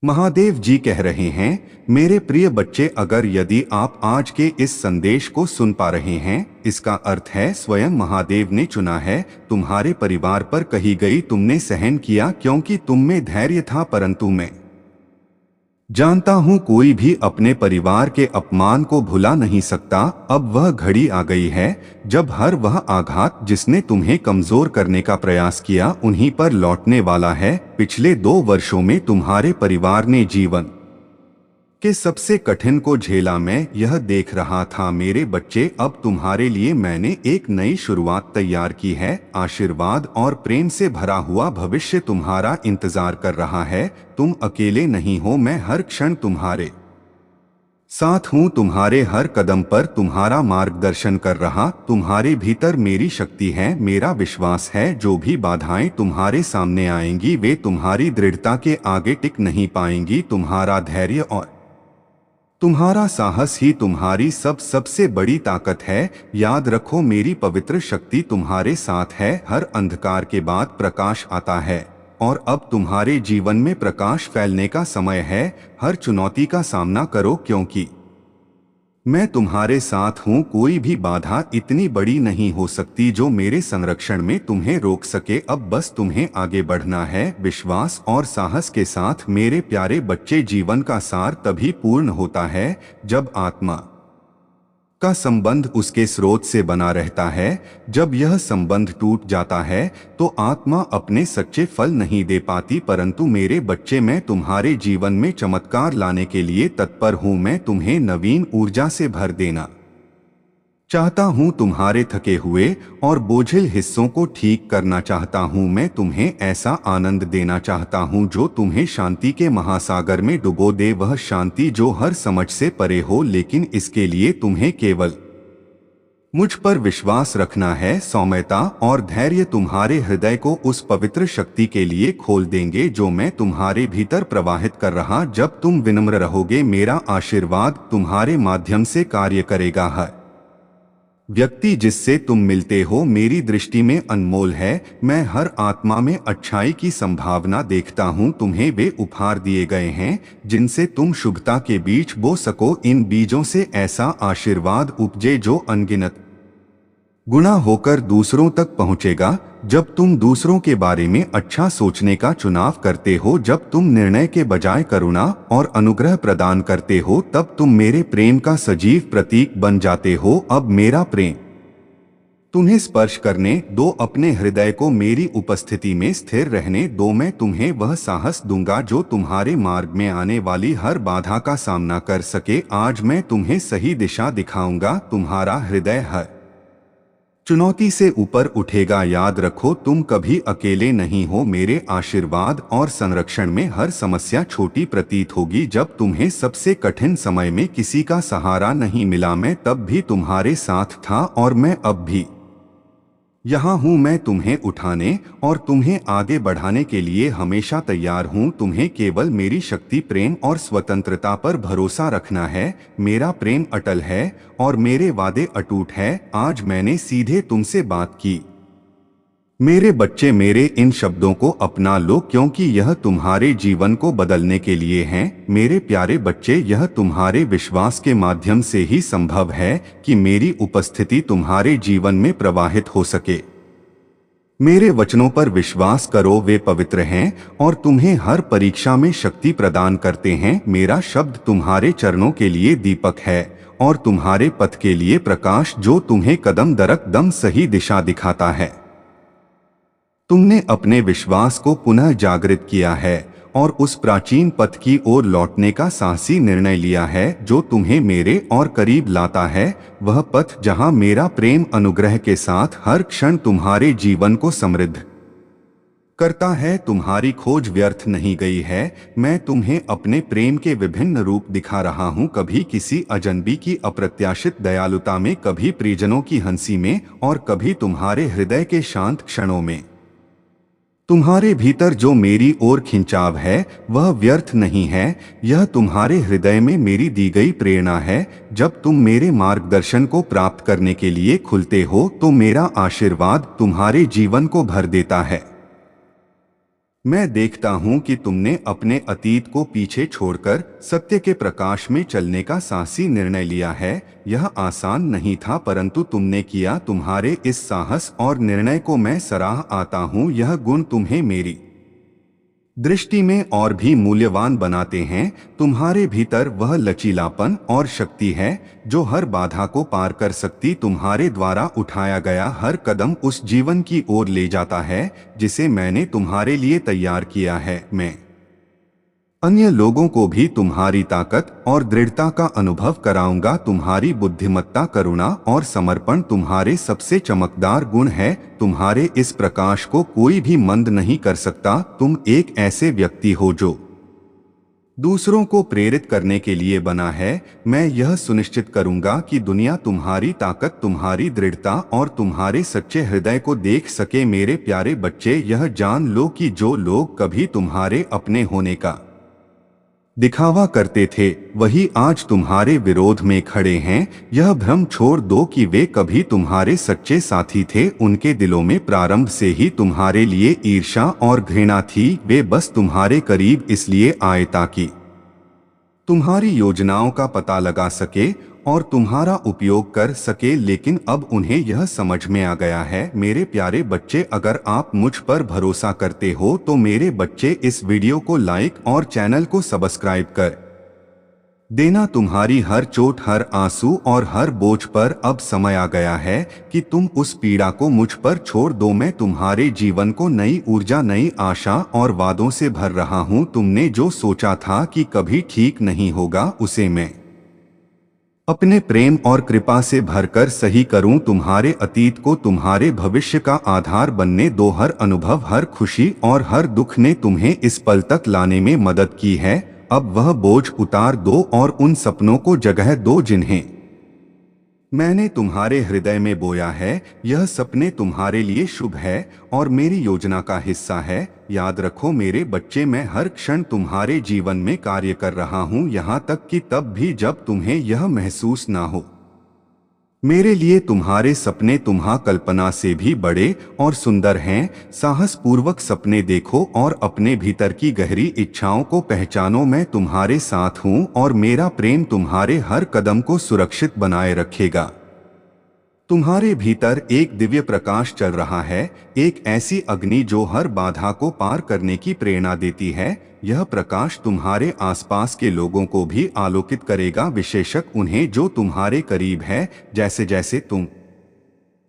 महादेव जी कह रहे हैं, मेरे प्रिय बच्चे, अगर यदि आप आज के इस संदेश को सुन पा रहे हैं, इसका अर्थ है स्वयं महादेव ने चुना है। तुम्हारे परिवार पर कही गई तुमने सहन किया क्योंकि तुम में धैर्य था, परंतु मैं जानता हूं कोई भी अपने परिवार के अपमान को भुला नहीं सकता। अब वह घड़ी आ गई है जब हर वह आघात जिसने तुम्हें कमजोर करने का प्रयास किया उन्हीं पर लौटने वाला है। पिछले 2 वर्षों में तुम्हारे परिवार ने जीवन के सबसे कठिन को झेला, मैं यह देख रहा था। मेरे बच्चे, अब तुम्हारे लिए मैंने एक नई शुरुआत तैयार की है। आशीर्वाद और प्रेम से भरा हुआ भविष्य तुम्हारा इंतजार कर रहा है। तुम अकेले नहीं हो, मैं हर क्षण तुम्हारे साथ हूँ, तुम्हारे हर कदम पर तुम्हारा मार्गदर्शन कर रहा। तुम्हारे भीतर मेरी शक्ति है, मेरा विश्वास है। जो भी बाधाएं तुम्हारे सामने आएंगी वे तुम्हारी दृढ़ता के आगे टिक नहीं पाएंगी। तुम्हारा धैर्य और तुम्हारा साहस ही तुम्हारी सबसे बड़ी ताकत है। याद रखो, मेरी पवित्र शक्ति तुम्हारे साथ है। हर अंधकार के बाद प्रकाश आता है और अब तुम्हारे जीवन में प्रकाश फैलने का समय है। हर चुनौती का सामना करो क्योंकि मैं तुम्हारे साथ हूँ। कोई भी बाधा इतनी बड़ी नहीं हो सकती जो मेरे संरक्षण में तुम्हें रोक सके। अब बस तुम्हें आगे बढ़ना है, विश्वास और साहस के साथ। मेरे प्यारे बच्चे, जीवन का सार तभी पूर्ण होता है जब आत्मा का संबंध उसके स्रोत से बना रहता है। जब यह संबंध टूट जाता है तो आत्मा अपने सच्चे फल नहीं दे पाती। परंतु मेरे बच्चे, मैं तुम्हारे जीवन में चमत्कार लाने के लिए तत्पर हूँ। मैं तुम्हें नवीन ऊर्जा से भर देना चाहता हूँ, तुम्हारे थके हुए और बोझिल हिस्सों को ठीक करना चाहता हूँ। मैं तुम्हें ऐसा आनंद देना चाहता हूँ जो तुम्हें शांति के महासागर में डुबो दे। वह शांति जो हर समझ से परे हो, लेकिन इसके लिए तुम्हें केवल मुझ पर विश्वास रखना है। सौम्यता और धैर्य तुम्हारे हृदय को उस पवित्र शक्ति के लिए खोल देंगे जो मैं तुम्हारे भीतर प्रवाहित कर रहा। जब तुम विनम्र रहोगे, मेरा आशीर्वाद तुम्हारे माध्यम से कार्य करेगा। है व्यक्ति जिससे तुम मिलते हो मेरी दृष्टि में अनमोल है। मैं हर आत्मा में अच्छाई की संभावना देखता हूँ। तुम्हें वे उपहार दिए गए हैं जिनसे तुम शुभता के बीज बो सको। इन बीजों से ऐसा आशीर्वाद उपजे जो अनगिनत गुना होकर दूसरों तक पहुँचेगा। जब तुम दूसरों के बारे में अच्छा सोचने का चुनाव करते हो, जब तुम निर्णय के बजाय करुणा और अनुग्रह प्रदान करते हो, तब तुम मेरे प्रेम का सजीव प्रतीक बन जाते हो। अब मेरा प्रेम तुम्हें स्पर्श करने दो, अपने हृदय को मेरी उपस्थिति में स्थिर रहने दो। मैं तुम्हें वह साहस दूंगा जो तुम्हारे मार्ग में आने वाली हर बाधा का सामना कर सके। आज मैं तुम्हें सही दिशा दिखाऊंगा। तुम्हारा हृदय हर चुनौती से ऊपर उठेगा। याद रखो, तुम कभी अकेले नहीं हो। मेरे आशीर्वाद और संरक्षण में हर समस्या छोटी प्रतीत होगी। जब तुम्हें सबसे कठिन समय में किसी का सहारा नहीं मिला, मैं तब भी तुम्हारे साथ था और मैं अब भी यहाँ हूँ। मैं तुम्हें उठाने और तुम्हें आगे बढ़ाने के लिए हमेशा तैयार हूँ। तुम्हें केवल मेरी शक्ति, प्रेम और स्वतंत्रता पर भरोसा रखना है। मेरा प्रेम अटल है और मेरे वादे अटूट है। आज मैंने सीधे तुमसे बात की। मेरे बच्चे, मेरे इन शब्दों को अपना लो क्योंकि यह तुम्हारे जीवन को बदलने के लिए हैं। मेरे प्यारे बच्चे, यह तुम्हारे विश्वास के माध्यम से ही संभव है कि मेरी उपस्थिति तुम्हारे जीवन में प्रवाहित हो सके। मेरे वचनों पर विश्वास करो, वे पवित्र हैं और तुम्हें हर परीक्षा में शक्ति प्रदान करते हैं। मेरा शब्द तुम्हारे चरणों के लिए दीपक है और तुम्हारे पथ के लिए प्रकाश, जो तुम्हें कदम दर कदम सही दिशा दिखाता है। तुमने अपने विश्वास को पुनः जागृत किया है और उस प्राचीन पथ की ओर लौटने का साहसी निर्णय लिया है जो तुम्हें मेरे और करीब लाता है। वह पथ जहां मेरा प्रेम अनुग्रह के साथ हर क्षण तुम्हारे जीवन को समृद्ध करता है। तुम्हारी खोज व्यर्थ नहीं गई है। मैं तुम्हें अपने प्रेम के विभिन्न रूप दिखा रहा हूँ, कभी किसी अजनबी की अप्रत्याशित दयालुता में, कभी परिजनों की हंसी में और कभी तुम्हारे हृदय के शांत क्षणों में। तुम्हारे भीतर जो मेरी ओर खिंचाव है वह व्यर्थ नहीं है। यह तुम्हारे हृदय में मेरी दी गई प्रेरणा है। जब तुम मेरे मार्गदर्शन को प्राप्त करने के लिए खुलते हो तो मेरा आशीर्वाद तुम्हारे जीवन को भर देता है। मैं देखता हूं कि तुमने अपने अतीत को पीछे छोड़कर सत्य के प्रकाश में चलने का साहसी निर्णय लिया है। यह आसान नहीं था, परंतु तुमने किया। तुम्हारे इस साहस और निर्णय को मैं सराह आता हूं। यह गुण तुम्हें मेरी दृष्टि में और भी मूल्यवान बनाते हैं। तुम्हारे भीतर वह लचीलापन और शक्ति है जो हर बाधा को पार कर सकती। तुम्हारे द्वारा उठाया गया हर कदम उस जीवन की ओर ले जाता है जिसे मैंने तुम्हारे लिए तैयार किया है। मैं अन्य लोगों को भी तुम्हारी ताकत और दृढ़ता का अनुभव कराऊंगा। तुम्हारी बुद्धिमत्ता, करुणा और समर्पण तुम्हारे सबसे चमकदार गुण है। तुम्हारे इस प्रकाश को कोई भी मंद नहीं कर सकता। तुम एक ऐसे व्यक्ति हो जो दूसरों को प्रेरित करने के लिए बना है। मैं यह सुनिश्चित करूंगा कि दुनिया तुम्हारी ताकत, तुम्हारी दृढ़ता और तुम्हारे सच्चे हृदय को देख सके। मेरे प्यारे बच्चे, यह जान लो कि जो लोग कभी तुम्हारे अपने होने का दिखावा करते थे, वही आज तुम्हारे विरोध में खड़े हैं। यह भ्रम छोड़ दो कि वे कभी तुम्हारे सच्चे साथी थे। उनके दिलों में प्रारंभ से ही तुम्हारे लिए ईर्ष्या और घृणा थी। वे बस तुम्हारे करीब इसलिए आए ताकि तुम्हारी योजनाओं का पता लगा सके और तुम्हारा उपयोग कर सके, लेकिन अब उन्हें यह समझ में आ गया है। मेरे प्यारे बच्चे, अगर आप मुझ पर भरोसा करते हो तो मेरे बच्चे इस वीडियो को लाइक और चैनल को सब्सक्राइब कर देना। तुम्हारी हर चोट, हर आंसू और हर बोझ पर अब समय आ गया है कि तुम उस पीड़ा को मुझ पर छोड़ दो। मैं तुम्हारे जीवन को नई ऊर्जा, नई आशा और वादों से भर रहा हूं। तुमने जो सोचा था कि कभी ठीक नहीं होगा, उसे मैं अपने प्रेम और कृपा से भरकर सही करूं। तुम्हारे अतीत को तुम्हारे भविष्य का आधार बनने दो। हर अनुभव, हर खुशी और हर दुख ने तुम्हें इस पल तक लाने में मदद की है। अब वह बोझ उतार दो और उन सपनों को जगह दो जिन्हें मैंने तुम्हारे हृदय में बोया है। यह सपने तुम्हारे लिए शुभ है और मेरी योजना का हिस्सा है। याद रखो मेरे बच्चे, मैं हर क्षण तुम्हारे जीवन में कार्य कर रहा हूँ, यहाँ तक कि तब भी जब तुम्हें यह महसूस ना हो। मेरे लिए तुम्हारे सपने तुम्हारी कल्पना से भी बड़े और सुंदर हैं। साहस पूर्वक सपने देखो और अपने भीतर की गहरी इच्छाओं को पहचानो। मैं तुम्हारे साथ हूँ और मेरा प्रेम तुम्हारे हर कदम को सुरक्षित बनाए रखेगा। तुम्हारे भीतर एक दिव्य प्रकाश चल रहा है, एक ऐसी अग्नि जो हर बाधा को पार करने की प्रेरणा देती है। यह प्रकाश तुम्हारे आसपास के लोगों को भी आलोकित करेगा, विशेषकर उन्हें जो तुम्हारे करीब है। जैसे जैसे तुम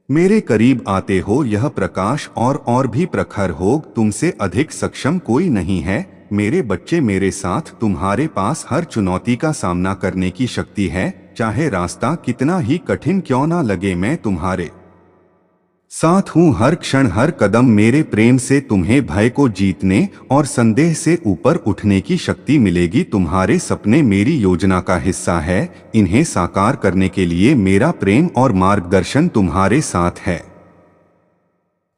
मेरे करीब आते हो, यह प्रकाश और भी प्रखर हो। तुमसे अधिक सक्षम कोई नहीं है। मेरे बच्चे, मेरे साथ तुम्हारे पास हर चुनौती का सामना करने की शक्ति है। चाहे रास्ता कितना ही कठिन क्यों ना लगे, मैं तुम्हारे साथ हूँ। हर क्षण, हर कदम मेरे प्रेम से तुम्हें भय को जीतने और संदेह से ऊपर उठने की शक्ति मिलेगी। तुम्हारे सपने मेरी योजना का हिस्सा है। इन्हें साकार करने के लिए मेरा प्रेम और मार्गदर्शन तुम्हारे साथ है।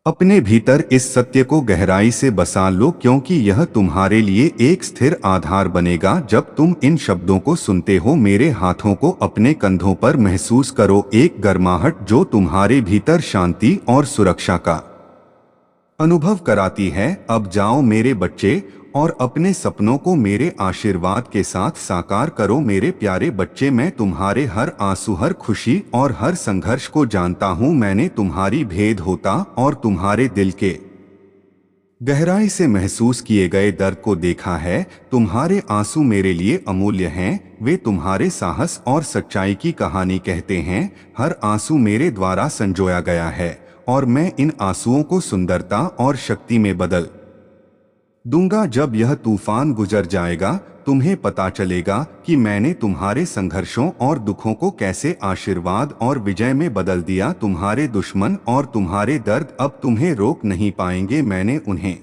अपने भीतर इस सत्य को गहराई से बसा लो, क्योंकि यह तुम्हारे लिए एक स्थिर आधार बनेगा। जब तुम इन शब्दों को सुनते हो, मेरे हाथों को अपने कंधों पर महसूस करो, एक गर्माहट जो तुम्हारे भीतर शांति और सुरक्षा का अनुभव कराती है। अब जाओ मेरे बच्चे और अपने सपनों को मेरे आशीर्वाद के साथ साकार करो। मेरे प्यारे बच्चे, मैं तुम्हारे हर आंसू, हर खुशी और हर संघर्ष को जानता हूँ। मैंने तुम्हारी भेद होता और तुम्हारे दिल के गहराई से महसूस किए गए दर्द को देखा है। तुम्हारे आंसू मेरे लिए अमूल्य हैं। वे तुम्हारे साहस और सच्चाई की कहानी कहते हैं। हर आंसू मेरे द्वारा संजोया गया है और मैं इन आंसुओं को सुंदरता और शक्ति में बदल दूंगा। जब यह तूफान गुजर जाएगा, तुम्हें पता चलेगा कि मैंने तुम्हारे संघर्षों और दुखों को कैसे आशीर्वाद और विजय में बदल दिया। तुम्हारे दुश्मन और तुम्हारे दर्द अब तुम्हें रोक नहीं पाएंगे। मैंने उन्हें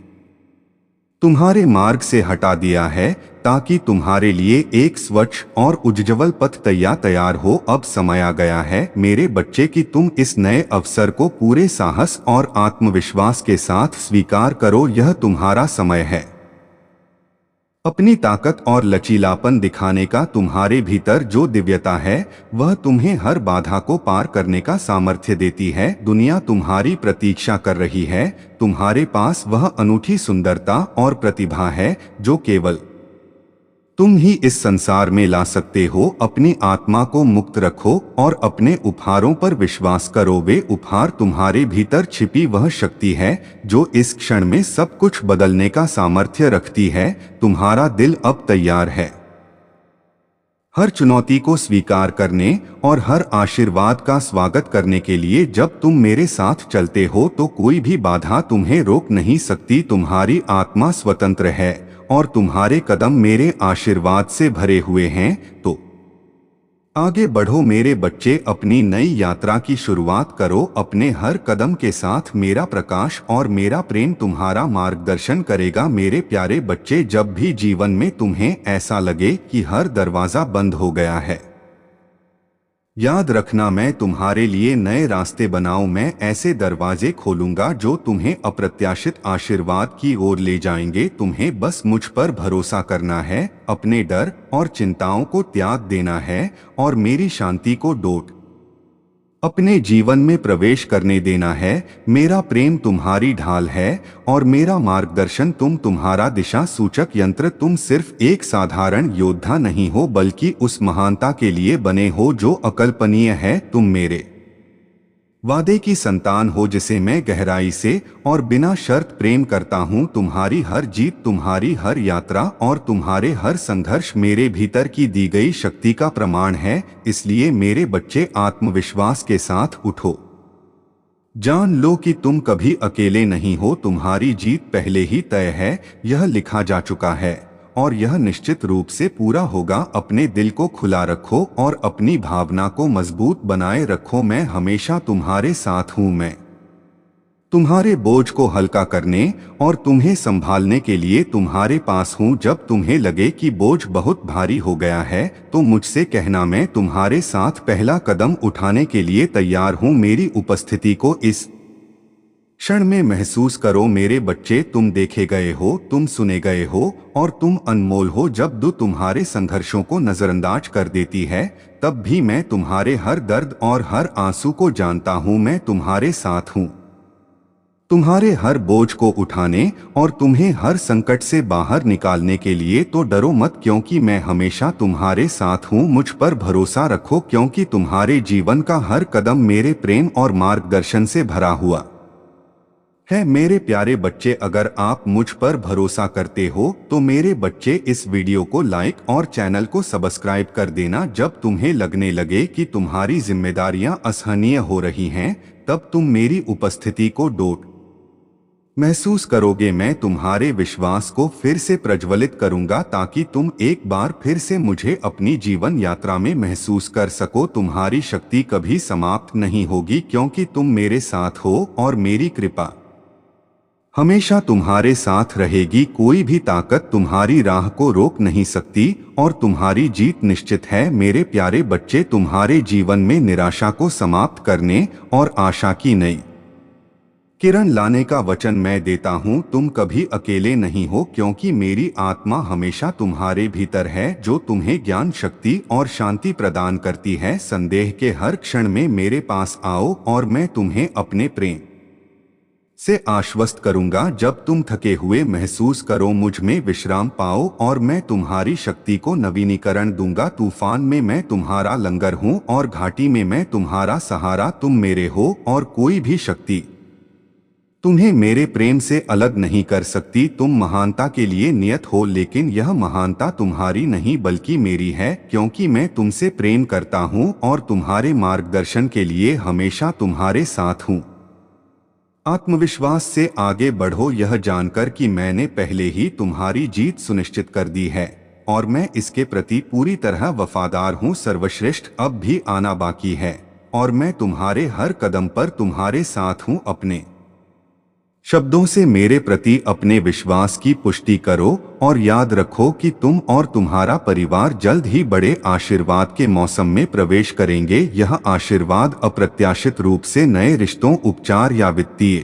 तुम्हारे मार्ग से हटा दिया है ताकि तुम्हारे लिए एक स्वच्छ और उज्ज्वल पथ तैयार हो। अब समय आ गया है मेरे बच्चे कि तुम इस नए अवसर को पूरे साहस और आत्मविश्वास के साथ स्वीकार करो। यह तुम्हारा समय है। अपनी ताकत और लचीलापन दिखाने का तुम्हारे भीतर जो दिव्यता है वह तुम्हें हर बाधा को पार करने का सामर्थ्य देती है। दुनिया तुम्हारी प्रतीक्षा कर रही है। तुम्हारे पास वह अनूठी सुंदरता और प्रतिभा है जो केवल तुम ही इस संसार में ला सकते हो। अपनी आत्मा को मुक्त रखो और अपने उपहारों पर विश्वास करो। वे उपहार तुम्हारे भीतर छिपी वह शक्ति है जो इस क्षण में सब कुछ बदलने का सामर्थ्य रखती है। तुम्हारा दिल अब तैयार है हर चुनौती को स्वीकार करने और हर आशीर्वाद का स्वागत करने के लिए। जब तुम मेरे साथ चलते हो तो कोई भी बाधा तुम्हें रोक नहीं सकती। तुम्हारी आत्मा स्वतंत्र है और तुम्हारे कदम मेरे आशीर्वाद से भरे हुए हैं। तो आगे बढ़ो मेरे बच्चे, अपनी नई यात्रा की शुरुआत करो। अपने हर कदम के साथ मेरा प्रकाश और मेरा प्रेम तुम्हारा मार्गदर्शन करेगा। मेरे प्यारे बच्चे, जब भी जीवन में तुम्हें ऐसा लगे कि हर दरवाजा बंद हो गया है, याद रखना मैं तुम्हारे लिए नए रास्ते बनाऊं। मैं ऐसे दरवाजे खोलूंगा जो तुम्हें अप्रत्याशित आशीर्वाद की ओर ले जाएंगे। तुम्हें बस मुझ पर भरोसा करना है, अपने डर और चिंताओं को त्याग देना है और मेरी शांति को डोट अपने जीवन में प्रवेश करने देना है। मेरा प्रेम तुम्हारी ढाल है और मेरा मार्गदर्शन तुम्हारा दिशा सूचक यंत्र। तुम सिर्फ एक साधारण योद्धा नहीं हो बल्कि उस महानता के लिए बने हो जो अकल्पनीय है। तुम मेरे वादे की संतान हो जिसे मैं गहराई से और बिना शर्त प्रेम करता हूँ। तुम्हारी हर जीत, तुम्हारी हर यात्रा और तुम्हारे हर संघर्ष मेरे भीतर की दी गई शक्ति का प्रमाण है। इसलिए मेरे बच्चे, आत्मविश्वास के साथ उठो। जान लो कि तुम कभी अकेले नहीं हो। तुम्हारी जीत पहले ही तय है, यह लिखा जा चुका है और यह निश्चित रूप से पूरा होगा। अपने दिल को खुला रखो और अपनी भावना को मजबूत बनाए रखो। मैं हमेशा तुम्हारे साथ हूँ। मैं तुम्हारे बोझ को हल्का करने और तुम्हें संभालने के लिए तुम्हारे पास हूँ। जब तुम्हें लगे कि बोझ बहुत भारी हो गया है तो मुझसे कहना, मैं तुम्हारे साथ पहला कदम उठाने के लिए तैयार हूँ। मेरी उपस्थिति को इस क्षण में महसूस करो मेरे बच्चे। तुम देखे गए हो, तुम सुने गए हो और तुम अनमोल हो। जब दो तुम्हारे संघर्षों को नजरअंदाज कर देती है तब भी मैं तुम्हारे हर दर्द और हर आंसू को जानता हूँ। मैं तुम्हारे साथ हूँ, तुम्हारे हर बोझ को उठाने और तुम्हें हर संकट से बाहर निकालने के लिए। तो डरो मत, क्योंकि मैं हमेशा तुम्हारे साथ हूँ। मुझ पर भरोसा रखो क्योंकि तुम्हारे जीवन का हर कदम मेरे प्रेम और मार्गदर्शन से भरा हुआ है। मेरे प्यारे बच्चे, अगर आप मुझ पर भरोसा करते हो तो मेरे बच्चे इस वीडियो को लाइक और चैनल को सब्सक्राइब कर देना। जब तुम्हें लगने लगे कि तुम्हारी जिम्मेदारियां असहनीय हो रही हैं तब तुम मेरी उपस्थिति को डोट महसूस करोगे। मैं तुम्हारे विश्वास को फिर से प्रज्वलित करूंगा ताकि तुम एक बार फिर से मुझे अपनी जीवन यात्रा में महसूस कर सको। तुम्हारी शक्ति कभी समाप्त नहीं होगी क्योंकि तुम मेरे साथ हो और मेरी कृपा हमेशा तुम्हारे साथ रहेगी। कोई भी ताकत तुम्हारी राह को रोक नहीं सकती और तुम्हारी जीत निश्चित है। मेरे प्यारे बच्चे, तुम्हारे जीवन में निराशा को समाप्त करने और आशा की नई किरण लाने का वचन मैं देता हूँ। तुम कभी अकेले नहीं हो क्योंकि मेरी आत्मा हमेशा तुम्हारे भीतर है जो तुम्हें ज्ञान, शक्ति और शांति प्रदान करती है। संदेह के हर क्षण में मेरे पास आओ और मैं तुम्हें अपने प्रेम से आश्वस्त करूंगा। जब तुम थके हुए महसूस करो, मुझ में विश्राम पाओ और मैं तुम्हारी शक्ति को नवीनीकरण दूंगा। तूफान में मैं तुम्हारा लंगर हूँ और घाटी में मैं तुम्हारा सहारा। तुम मेरे हो और कोई भी शक्ति तुम्हें मेरे प्रेम से अलग नहीं कर सकती। तुम महानता के लिए नियत हो, लेकिन यह महानता तुम्हारी नहीं बल्कि मेरी है, क्योंकि मैं तुमसे प्रेम करता हूँ और तुम्हारे मार्गदर्शन के लिए हमेशा तुम्हारे साथ हूँ। आत्मविश्वास से आगे बढ़ो, यह जानकर कि मैंने पहले ही तुम्हारी जीत सुनिश्चित कर दी है और मैं इसके प्रति पूरी तरह वफादार हूँ। सर्वश्रेष्ठ अब भी आना बाकी है और मैं तुम्हारे हर कदम पर तुम्हारे साथ हूँ। अपने शब्दों से मेरे प्रति अपने विश्वास की पुष्टि करो और याद रखो कि तुम और तुम्हारा परिवार जल्द ही बड़े आशीर्वाद के मौसम में प्रवेश करेंगे। यह आशीर्वाद अप्रत्याशित रूप से नए रिश्तों, उपचार या वित्तीय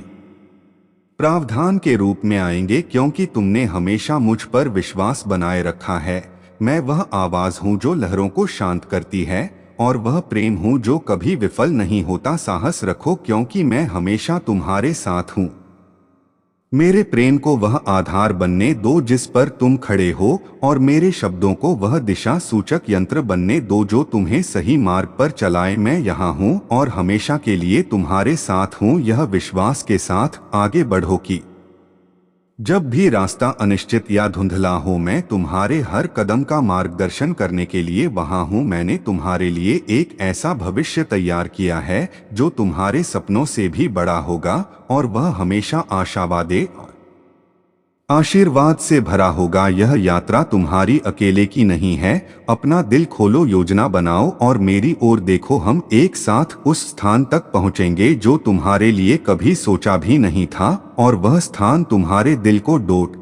प्रावधान के रूप में आएंगे, क्योंकि तुमने हमेशा मुझ पर विश्वास बनाए रखा है। मैं वह आवाज हूँ जो लहरों को शांत करती है, और वह प्रेम हूँ जो कभी विफल नहीं होता। साहस रखो, क्योंकि मैं हमेशा तुम्हारे साथ हूँ। मेरे प्रेम को वह आधार बनने दो जिस पर तुम खड़े हो, और मेरे शब्दों को वह दिशा सूचक यंत्र बनने दो जो तुम्हें सही मार्ग पर चलाए। मैं यहाँ हूँ और हमेशा के लिए तुम्हारे साथ हूँ। यह विश्वास के साथ आगे बढ़ो कि जब भी रास्ता अनिश्चित या धुंधला हो, मैं तुम्हारे हर कदम का मार्गदर्शन करने के लिए वहां हूं। मैंने तुम्हारे लिए एक ऐसा भविष्य तैयार किया है जो तुम्हारे सपनों से भी बड़ा होगा, और वह हमेशा आशावादी आशीर्वाद से भरा होगा। यह यात्रा तुम्हारी अकेले की नहीं है। अपना दिल खोलो, योजना बनाओ और मेरी ओर देखो। हम एक साथ उस स्थान तक पहुंचेंगे जो तुम्हारे लिए कभी सोचा भी नहीं था, और वह स्थान तुम्हारे दिल को डोट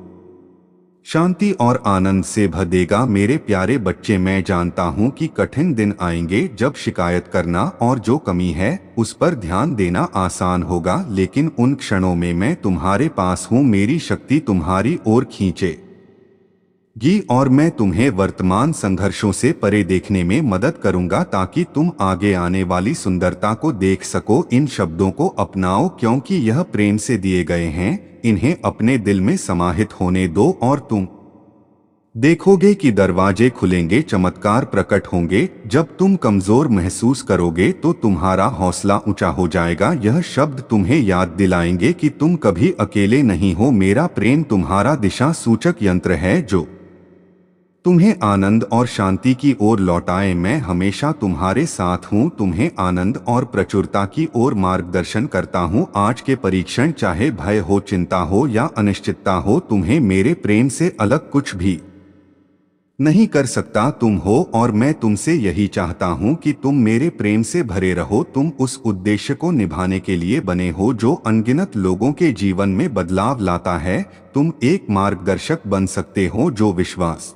शांति और आनंद से भर देगा। मेरे प्यारे बच्चे, मैं जानता हूं कि कठिन दिन आएंगे जब शिकायत करना और जो कमी है उस पर ध्यान देना आसान होगा, लेकिन उन क्षणों में मैं तुम्हारे पास हूं। मेरी शक्ति तुम्हारी ओर खींचेगी और मैं तुम्हें वर्तमान संघर्षों से परे देखने में मदद करूंगा, ताकि तुम आगे आने वाली सुंदरता को देख सको। इन शब्दों को अपनाओ, क्योंकि यह प्रेम से दिए गए हैं। इन्हें अपने दिल में समाहित होने दो और तुम देखोगे कि दरवाजे खुलेंगे, चमत्कार प्रकट होंगे। जब तुम कमजोर महसूस करोगे तो तुम्हारा हौसला ऊंचा हो जाएगा। यह शब्द तुम्हें याद दिलाएंगे कि तुम कभी अकेले नहीं हो। मेरा प्रेम तुम्हारा दिशा सूचक यंत्र है जो तुम्हें आनंद और शांति की ओर लौटाए। मैं हमेशा तुम्हारे साथ हूँ, तुम्हें आनंद और प्रचुरता की ओर मार्गदर्शन करता हूँ। आज के परीक्षण, चाहे भय हो, चिंता हो या अनिश्चितता हो, तुम्हें मेरे प्रेम से अलग कुछ भी नहीं कर सकता। तुम हो और मैं तुमसे यही चाहता हूँ कि तुम मेरे प्रेम से भरे रहो। तुम उस उद्देश्य को निभाने के लिए बने हो जो अनगिनत लोगों के जीवन में बदलाव लाता है। तुम एक मार्गदर्शक बन सकते हो जो विश्वास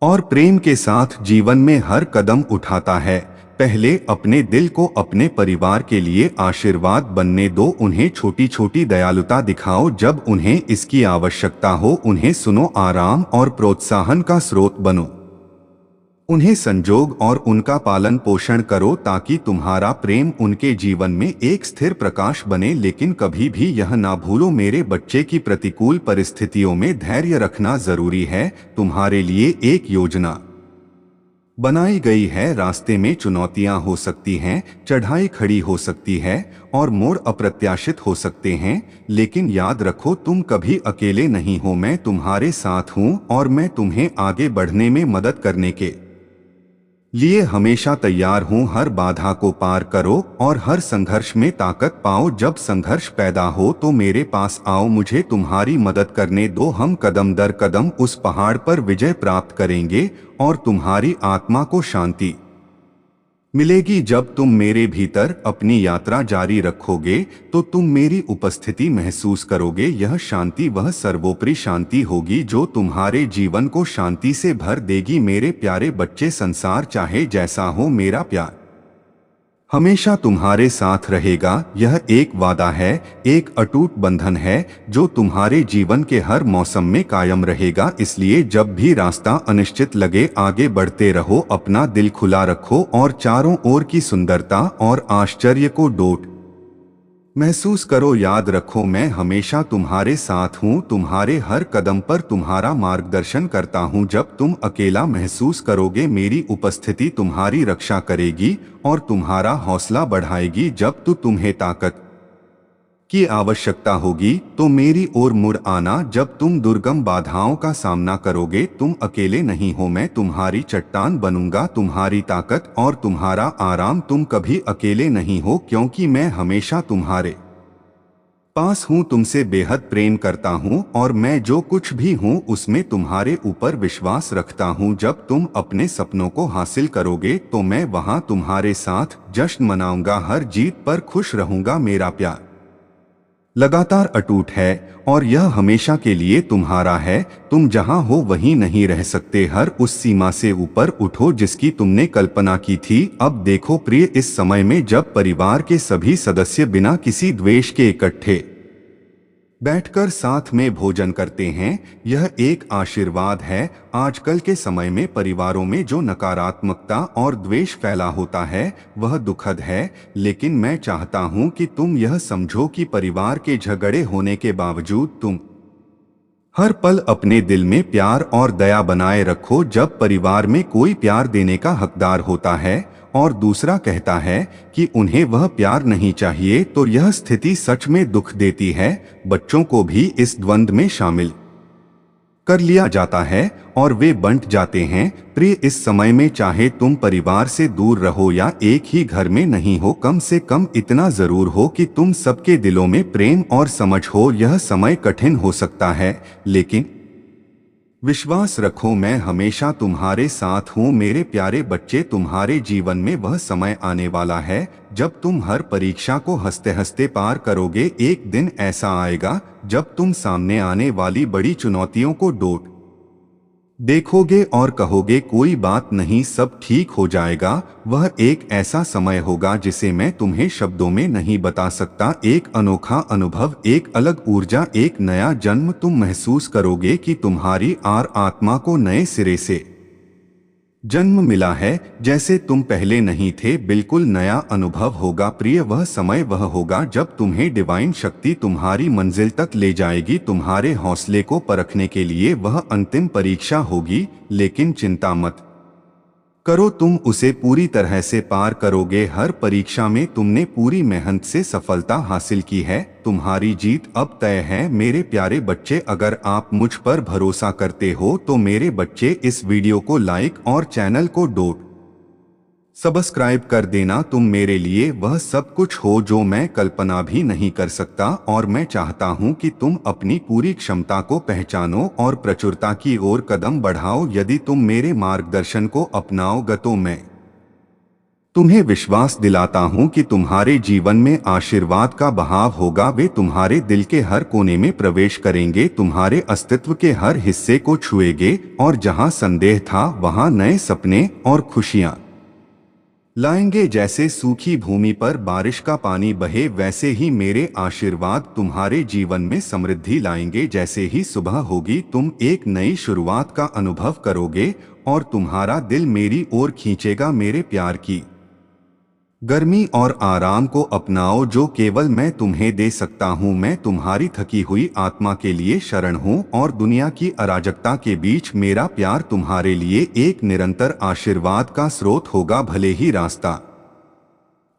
और प्रेम के साथ जीवन में हर कदम उठाता है। पहले अपने दिल को अपने परिवार के लिए आशीर्वाद बनने दो। उन्हें छोटी छोटी दयालुता दिखाओ जब उन्हें इसकी आवश्यकता हो। उन्हें सुनो, आराम और प्रोत्साहन का स्रोत बनो। उन्हें संजोग और उनका पालन पोषण करो, ताकि तुम्हारा प्रेम उनके जीवन में एक स्थिर प्रकाश बने। लेकिन कभी भी यह ना भूलो मेरे बच्चे की प्रतिकूल परिस्थितियों में धैर्य रखना जरूरी है। तुम्हारे लिए एक योजना बनाई गई है। रास्ते में चुनौतियां हो सकती हैं, चढ़ाई खड़ी हो सकती है और मोड़ अप्रत्याशित हो सकते हैं, लेकिन याद रखो तुम कभी अकेले नहीं हो। मैं तुम्हारे साथ हूं और मैं तुम्हें आगे बढ़ने में मदद करने के लिए हमेशा तैयार हूं। हर बाधा को पार करो और हर संघर्ष में ताकत पाओ। जब संघर्ष पैदा हो तो मेरे पास आओ, मुझे तुम्हारी मदद करने दो। हम कदम दर कदम उस पहाड़ पर विजय प्राप्त करेंगे और तुम्हारी आत्मा को शांति मिलेगी। जब तुम मेरे भीतर अपनी यात्रा जारी रखोगे तो तुम मेरी उपस्थिति महसूस करोगे। यह शांति वह सर्वोपरि शांति होगी जो तुम्हारे जीवन को शांति से भर देगी। मेरे प्यारे बच्चे, संसार चाहे जैसा हो, मेरा प्यार हमेशा तुम्हारे साथ रहेगा। यह एक वादा है, एक अटूट बंधन है जो तुम्हारे जीवन के हर मौसम में कायम रहेगा। इसलिए जब भी रास्ता अनिश्चित लगे, आगे बढ़ते रहो। अपना दिल खुला रखो और चारों ओर की सुंदरता और आश्चर्य को डोट महसूस करो। याद रखो, मैं हमेशा तुम्हारे साथ हूँ, तुम्हारे हर कदम पर तुम्हारा मार्गदर्शन करता हूँ। जब तुम अकेला महसूस करोगे, मेरी उपस्थिति तुम्हारी रक्षा करेगी और तुम्हारा हौसला बढ़ाएगी। जब तुम्हें ताकत की आवश्यकता होगी तो मेरी ओर मुड़ आना। जब तुम दुर्गम बाधाओं का सामना करोगे, तुम अकेले नहीं हो। मैं तुम्हारी चट्टान बनूंगा, तुम्हारी ताकत और तुम्हारा आराम। तुम कभी अकेले नहीं हो, क्योंकि मैं हमेशा तुम्हारे पास हूँ। तुमसे बेहद प्रेम करता हूँ और मैं जो कुछ भी हूँ उसमें तुम्हारे ऊपर विश्वास रखता हूँ। जब तुम अपने सपनों को हासिल करोगे तो मैं वहाँ तुम्हारे साथ जश्न मनाऊंगा, हर जीत पर खुश रहूंगा। मेरा प्यार लगातार अटूट है और यह हमेशा के लिए तुम्हारा है। तुम जहां हो वहीं नहीं रह सकते। हर उस सीमा से ऊपर उठो जिसकी तुमने कल्पना की थी। अब देखो प्रिय, इस समय में जब परिवार के सभी सदस्य बिना किसी द्वेष के इकट्ठे बैठकर साथ में भोजन करते हैं। यह एक आशीर्वाद है। आजकल के समय में परिवारों में जो नकारात्मकता और द्वेष फैला होता है वह दुखद है, लेकिन मैं चाहता हूं कि तुम यह समझो कि परिवार के झगड़े होने के बावजूद तुम हर पल अपने दिल में प्यार और दया बनाए रखो। जब परिवार में कोई प्यार देने का हकदार होता है और दूसरा कहता है कि उन्हें वह प्यार नहीं चाहिए, तो यह स्थिति सच में दुख देती है। बच्चों को भी इस द्वंद्व में शामिल कर लिया जाता है और वे बंट जाते हैं। प्रिय, इस समय में चाहे तुम परिवार से दूर रहो या एक ही घर में नहीं हो, कम से कम इतना जरूर हो कि तुम सबके दिलों में प्रेम और समझ हो। यह समय कठिन हो सकता है, लेकिन विश्वास रखो, मैं हमेशा तुम्हारे साथ हूँ। मेरे प्यारे बच्चे, तुम्हारे जीवन में वह समय आने वाला है जब तुम हर परीक्षा को हंसते हंसते पार करोगे। एक दिन ऐसा आएगा जब तुम सामने आने वाली बड़ी चुनौतियों को देखोगे और कहोगे कोई बात नहीं, सब ठीक हो जाएगा। वह एक ऐसा समय होगा जिसे मैं तुम्हें शब्दों में नहीं बता सकता। एक अनोखा अनुभव, एक अलग ऊर्जा, एक नया जन्म। तुम महसूस करोगे कि तुम्हारी आत्मा को नए सिरे से जन्म मिला है, जैसे तुम पहले नहीं थे। बिल्कुल नया अनुभव होगा प्रिय। वह समय वह होगा जब तुम्हें डिवाइन शक्ति तुम्हारी मंजिल तक ले जाएगी। तुम्हारे हौसले को परखने के लिए वह अंतिम परीक्षा होगी, लेकिन चिंता मत करो, तुम उसे पूरी तरह से पार करोगे। हर परीक्षा में तुमने पूरी मेहनत से सफलता हासिल की है। तुम्हारी जीत अब तय है। मेरे प्यारे बच्चे, अगर आप मुझ पर भरोसा करते हो तो मेरे बच्चे इस वीडियो को लाइक और चैनल को सब्सक्राइब कर देना। तुम मेरे लिए वह सब कुछ हो जो मैं कल्पना भी नहीं कर सकता, और मैं चाहता हूं कि तुम अपनी पूरी क्षमता को पहचानो और प्रचुरता की ओर कदम बढ़ाओ। यदि तुम मेरे मार्गदर्शन को अपनाओगे तो मैं तुम्हें विश्वास दिलाता हूं कि तुम्हारे जीवन में आशीर्वाद का बहाव होगा। वे तुम्हारे दिल के हर कोने में प्रवेश करेंगे, तुम्हारे अस्तित्व के हर हिस्से को छुएंगे, और जहां संदेह था वहां नए सपने और खुशियां लाएंगे। जैसे सूखी भूमि पर बारिश का पानी बहे, वैसे ही मेरे आशीर्वाद तुम्हारे जीवन में समृद्धि लाएंगे। जैसे ही सुबह होगी तुम एक नई शुरुआत का अनुभव करोगे और तुम्हारा दिल मेरी ओर खींचेगा। मेरे प्यार की गर्मी और आराम को अपनाओ जो केवल मैं तुम्हें दे सकता हूँ। मैं तुम्हारी थकी हुई आत्मा के लिए शरण हूँ, और दुनिया की अराजकता के बीच मेरा प्यार तुम्हारे लिए एक निरंतर आशीर्वाद का स्रोत होगा। भले ही रास्ता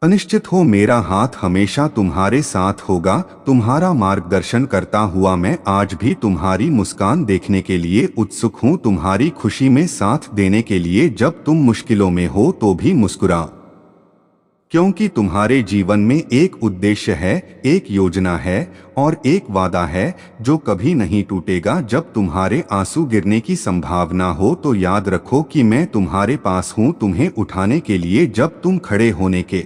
अनिश्चित हो, मेरा हाथ हमेशा तुम्हारे साथ होगा। तुम्हारा मार्गदर्शन करता हुआ मैं आज भी तुम्हारी मुस्कान देखने के लिए उत्सुक हूँ, तुम्हारी खुशी में साथ देने के लिए जब तुम मुश्किलों में हो तो भी मुस्कुरा, क्योंकि तुम्हारे जीवन में एक उद्देश्य है, एक योजना है और एक वादा है जो कभी नहीं टूटेगा। जब तुम्हारे आंसू गिरने की संभावना हो तो याद रखो कि मैं तुम्हारे पास हूँ, तुम्हें उठाने के लिए। जब तुम खड़े होने के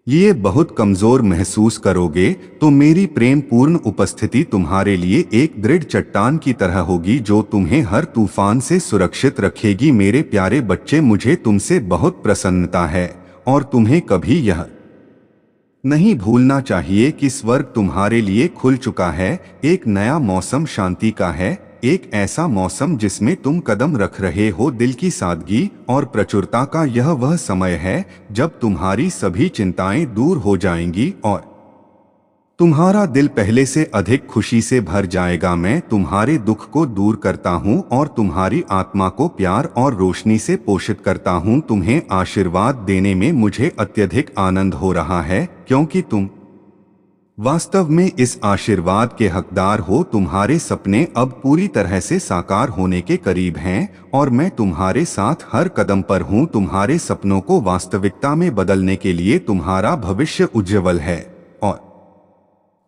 लिए बहुत कमजोर महसूस करोगे तो मेरी प्रेम पूर्ण उपस्थिति तुम्हारे लिए एक दृढ़ चट्टान की तरह होगी जो तुम्हें हर तूफान से सुरक्षित रखेगी। मेरे प्यारे बच्चे, मुझे तुमसे बहुत प्रसन्नता है और तुम्हें कभी यह नहीं भूलना चाहिए कि स्वर्ग तुम्हारे लिए खुल चुका है। एक नया मौसम शांति का है, एक ऐसा मौसम जिसमें तुम कदम रख रहे हो। दिल की सादगी और प्रचुरता का यह वह समय है जब तुम्हारी सभी चिंताएं दूर हो जाएंगी और तुम्हारा दिल पहले से अधिक खुशी से भर जाएगा। मैं तुम्हारे दुख को दूर करता हूँ और तुम्हारी आत्मा को प्यार और रोशनी से पोषित करता हूँ। तुम्हें आशीर्वाद देने में मुझे अत्यधिक आनंद हो रहा है, क्योंकि तुम वास्तव में इस आशीर्वाद के हकदार हो। तुम्हारे सपने अब पूरी तरह से साकार होने के करीब हैं और मैं तुम्हारे साथ हर कदम पर हूँ। तुम्हारे सपनों को वास्तविकता में बदलने के लिए तुम्हारा भविष्य उज्जवल है और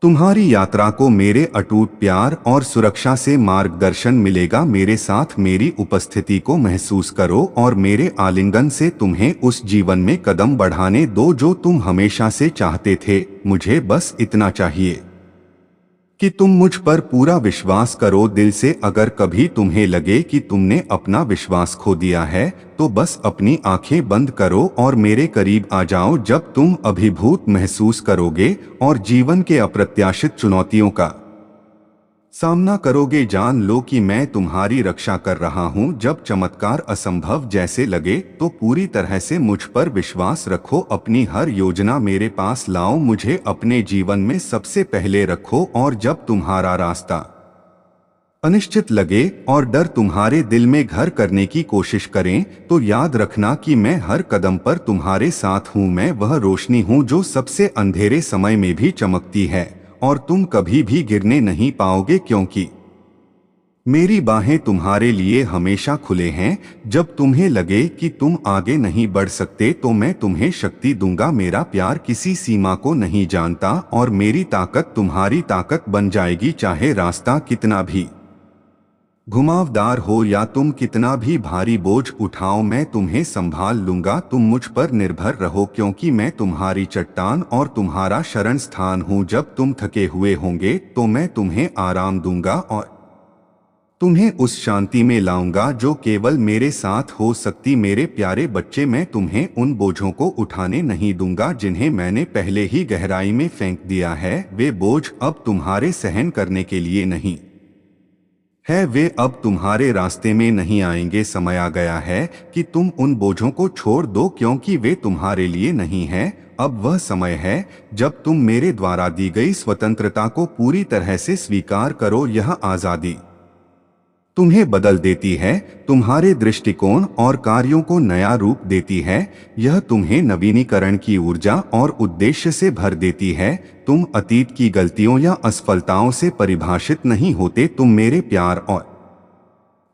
तुम्हारी यात्रा को मेरे अटूट प्यार और सुरक्षा से मार्गदर्शन मिलेगा। मेरे साथ मेरी उपस्थिति को महसूस करो और मेरे आलिंगन से तुम्हें उस जीवन में कदम बढ़ाने दो जो तुम हमेशा से चाहते थे। मुझे बस इतना चाहिए कि तुम मुझ पर पूरा विश्वास करो दिल से। अगर कभी तुम्हें लगे कि तुमने अपना विश्वास खो दिया है तो बस अपनी आंखें बंद करो और मेरे करीब आ जाओ। जब तुम अभिभूत महसूस करोगे और जीवन के अप्रत्याशित चुनौतियों का सामना करोगे। जान लो कि मैं तुम्हारी रक्षा कर रहा हूँ। जब चमत्कार असंभव जैसे लगे तो पूरी तरह से मुझ पर विश्वास रखो। अपनी हर योजना मेरे पास लाओ, मुझे अपने जीवन में सबसे पहले रखो। और जब तुम्हारा रास्ता अनिश्चित लगे और डर तुम्हारे दिल में घर करने की कोशिश करें, तो याद रखना कि मैं हर कदम पर तुम्हारे साथ हूँ। मैं वह रोशनी हूँ जो सबसे अंधेरे समय में भी चमकती है, और तुम कभी भी गिरने नहीं पाओगे, क्योंकि मेरी बाहें तुम्हारे लिए हमेशा खुले हैं। जब तुम्हें लगे कि तुम आगे नहीं बढ़ सकते, तो मैं तुम्हें शक्ति दूंगा। मेरा प्यार किसी सीमा को नहीं जानता, और मेरी ताकत तुम्हारी ताकत बन जाएगी। चाहे रास्ता कितना भी घुमावदार हो या तुम कितना भी भारी बोझ उठाओ, मैं तुम्हें संभाल लूंगा। तुम मुझ पर निर्भर रहो, क्योंकि मैं तुम्हारी चट्टान और तुम्हारा शरण स्थान हूँ। जब तुम थके हुए होंगे तो मैं तुम्हें आराम दूंगा और तुम्हें उस शांति में लाऊंगा जो केवल मेरे साथ हो सकती। मेरे प्यारे बच्चे, मैं तुम्हें उन बोझों को उठाने नहीं दूंगा जिन्हें मैंने पहले ही गहराई में फेंक दिया है। वे बोझ अब तुम्हारे सहन करने के लिए नहीं है, वे अब तुम्हारे रास्ते में नहीं आएंगे। समय आ गया है कि तुम उन बोझों को छोड़ दो, क्योंकि वे तुम्हारे लिए नहीं हैं। अब वह समय है जब तुम मेरे द्वारा दी गई स्वतंत्रता को पूरी तरह से स्वीकार करो। यह आज़ादी तुम्हें बदल देती है, तुम्हारे दृष्टिकोण और कार्यों को नया रूप देती है। यह तुम्हें नवीनीकरण की ऊर्जा और उद्देश्य से भर देती है। तुम अतीत की गलतियों या असफलताओं से परिभाषित नहीं होते, तुम मेरे प्यार और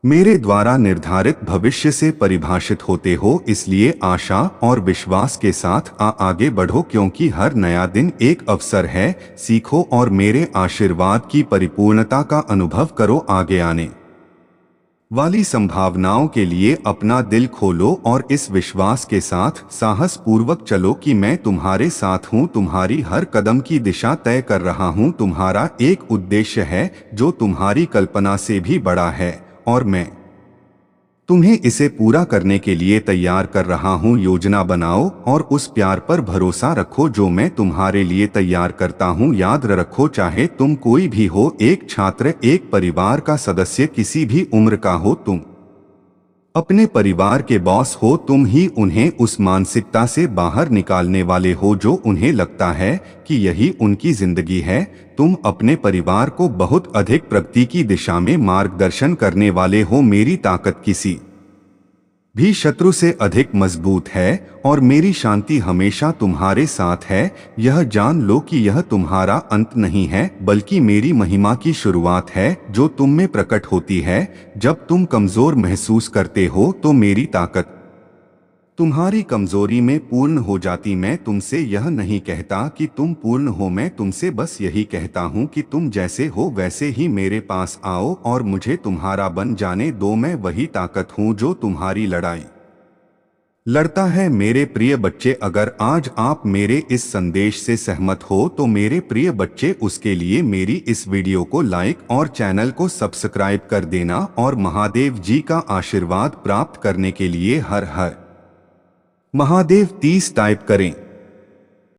मेरे द्वारा निर्धारित भविष्य से परिभाषित होते हो। इसलिए आशा और विश्वास के साथ आगे बढ़ो, क्योंकि हर नया दिन एक अवसर है। सीखो और मेरे आशीर्वाद की परिपूर्णता का अनुभव करो। आगे आने वाली संभावनाओं के लिए अपना दिल खोलो और इस विश्वास के साथ साहस पूर्वक चलो कि मैं तुम्हारे साथ हूँ। तुम्हारी हर कदम की दिशा तय कर रहा हूँ। तुम्हारा एक उद्देश्य है जो तुम्हारी कल्पना से भी बड़ा है, और मैं तुम्हें इसे पूरा करने के लिए तैयार कर रहा हूँ। योजना बनाओ और उस प्यार पर भरोसा रखो जो मैं तुम्हारे लिए तैयार करता हूँ। याद रखो, चाहे तुम कोई भी हो, एक छात्र, एक परिवार का सदस्य, किसी भी उम्र का हो, तुम अपने परिवार के बॉस हो। तुम ही उन्हें उस मानसिकता से बाहर निकालने वाले हो जो उन्हें लगता है कि यही उनकी जिंदगी है। तुम अपने परिवार को बहुत अधिक प्रगति की दिशा में मार्गदर्शन करने वाले हो। मेरी ताकत किसी भी शत्रु से अधिक मजबूत है, और मेरी शांति हमेशा तुम्हारे साथ है। यह जान लो कि यह तुम्हारा अंत नहीं है, बल्कि मेरी महिमा की शुरुआत है जो तुम में प्रकट होती है। जब तुम कमजोर महसूस करते हो तो मेरी ताकत तुम्हारी कमजोरी में पूर्ण हो जाती। मैं तुमसे यह नहीं कहता कि तुम पूर्ण हो, मैं तुमसे बस यही कहता हूँ कि तुम जैसे हो वैसे ही मेरे पास आओ और मुझे तुम्हारा बन जाने दो। मैं वही ताकत हूँ जो तुम्हारी लड़ाई लड़ता है। मेरे प्रिय बच्चे, अगर आज आप मेरे इस संदेश से सहमत हो तो मेरे प्रिय बच्चे, उसके लिए मेरी इस वीडियो को लाइक और चैनल को सब्सक्राइब कर देना। और महादेव जी का आशीर्वाद प्राप्त करने के लिए हर हर महादेव 30 टाइप करें।